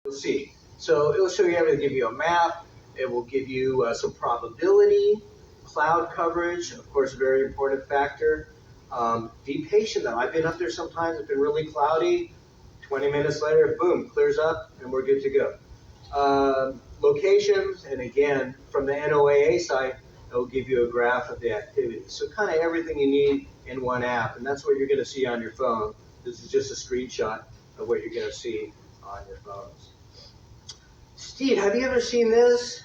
You'll see. So it'll show you everything, give you a map, it will give you some probability, cloud coverage, of course, a very important factor. Be patient though. I've been up there sometimes, it's been really cloudy. 20 minutes later, boom, clears up and we're good to go. Locations, and again, from the NOAA side, it will give you a graph of the activity. So kind of everything you need in one app, and that's what you're going to see on your phone. This is just a screenshot of what you're going to see on your phones. Steve, have you ever seen this?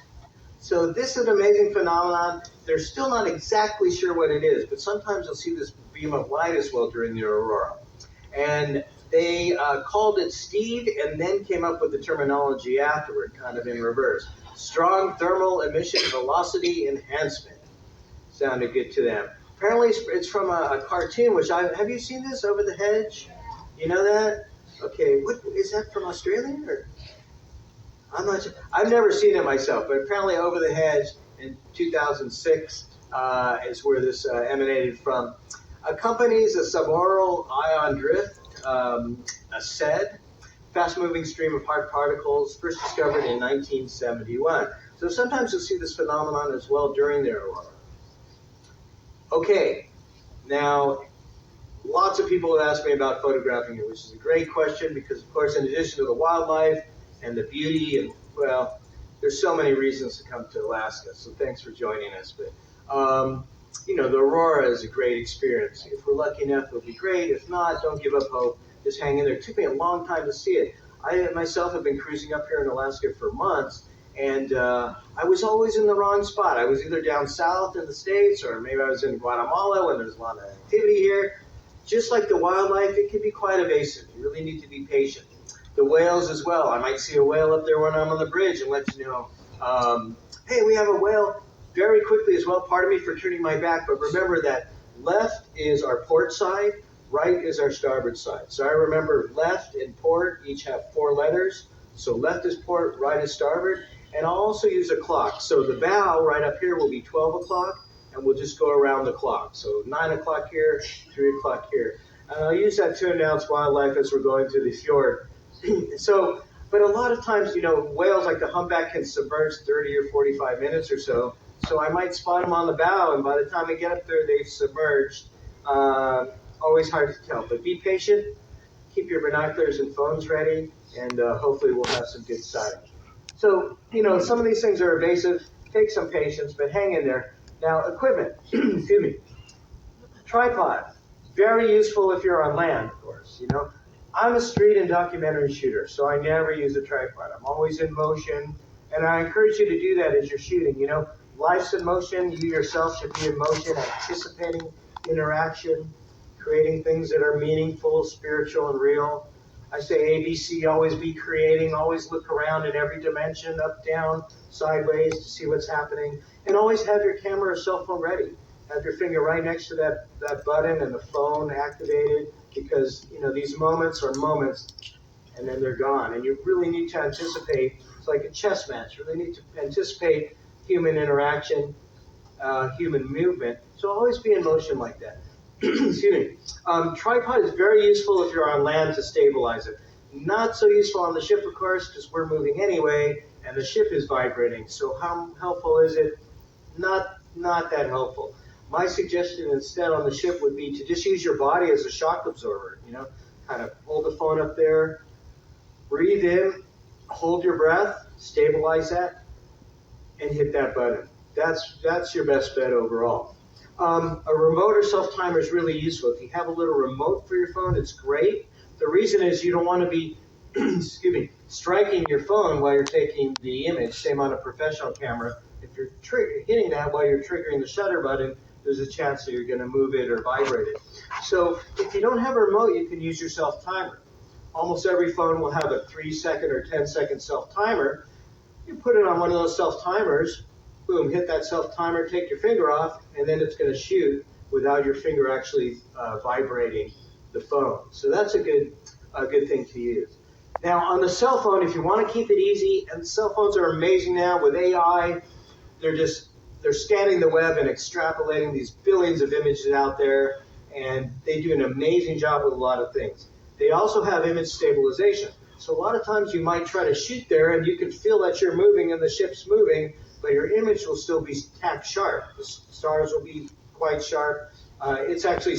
So this is an amazing phenomenon. They're still not exactly sure what it is, but sometimes you'll see this beam of light as well during the aurora. And they called it Steve and then came up with the terminology afterward, kind of in reverse. Strong thermal emission velocity enhancement. Sounded good to them. Apparently it's from a cartoon, which have you seen this, Over the Hedge? You know that? Okay, what is that, from Australia? Or? I'm not sure. I've never seen it myself, but apparently Over the Hedge in 2006 is where this emanated from. Accompanies a subauroral ion drift, a SED, fast-moving stream of hard particles, first discovered in 1971. So sometimes you'll see this phenomenon as well during the aurora. Okay, now lots of people have asked me about photographing it, which is a great question because, of course, in addition to the wildlife and the beauty, and well, there's so many reasons to come to Alaska. So thanks for joining us. But you know, the aurora is a great experience. If we're lucky enough, it'll be great. If not, don't give up hope. Just hang in there. It took me a long time to see it. I myself have been cruising up here in Alaska for months, and I was always in the wrong spot. I was either down south in the States, or maybe I was in Guatemala when there's a lot of activity here. Just like the wildlife, it can be quite evasive. You really need to be patient. The whales as well. I might see a whale up there when I'm on the bridge and let you know, hey, we have a whale. Very quickly as well, pardon me for turning my back, but remember that left is our port side, right is our starboard side. So I remember left and port each have 4 letters. So left is port, right is starboard. And I'll also use a clock. So the bow right up here will be 12 o'clock, and we'll just go around the clock. So 9 o'clock here, 3 o'clock here. And I'll use that to announce wildlife as we're going through the fjord. So, but a lot of times, you know, whales like the humpback can submerge 30 or 45 minutes or so. So I might spot them on the bow, and by the time I get up there, they've submerged. Always hard to tell, but be patient. Keep your binoculars and phones ready, and hopefully we'll have some good sighting. So, you know, some of these things are evasive. Take some patience, but hang in there. Now, equipment. Excuse me. Tripod. Very useful if you're on land, of course, you know. I'm a street and documentary shooter, so I never use a tripod. I'm always in motion, and I encourage you to do that as you're shooting, you know. Life's in motion. You yourself should be in motion, anticipating interaction, creating things that are meaningful, spiritual, and real. I say ABC, always be creating, always look around in every dimension, up, down, sideways to see what's happening, and always have your camera or cell phone ready. Have your finger right next to that button and the phone activated, because, you know, these moments are moments, and then they're gone. And you really need to anticipate. It's like a chess match. You really need to anticipate human interaction, human movement. So always be in motion like that. Excuse me. Tripod is very useful if you're on land to stabilize it. Not so useful on the ship, of course, because we're moving anyway, and the ship is vibrating. So how helpful is it? Not that helpful. My suggestion instead on the ship would be to just use your body as a shock absorber. You know, kind of hold the phone up there, breathe in, hold your breath, stabilize that, and hit that button. That's your best bet overall. A remote or self-timer is really useful. If you have a little remote for your phone, it's great. The reason is you don't want to be, excuse me, striking your phone while you're taking the image. Same on a professional camera. If you're hitting that while you're triggering the shutter button, there's a chance that you're going to move it or vibrate it. So if you don't have a remote, you can use your self-timer. Almost every phone will have a 3-second or 10-second self-timer. You put it on one of those self-timers, boom, hit that self-timer, take your finger off, and then it's going to shoot without your finger actually vibrating the phone. So that's a good thing to use. Now, on the cell phone, if you want to keep it easy, and cell phones are amazing now with AI, they're scanning the web and extrapolating these billions of images out there, and they do an amazing job with a lot of things. They also have image stabilization. So a lot of times you might try to shoot there and you can feel that you're moving and the ship's moving, but your image will still be tack sharp. The stars will be quite sharp. It's actually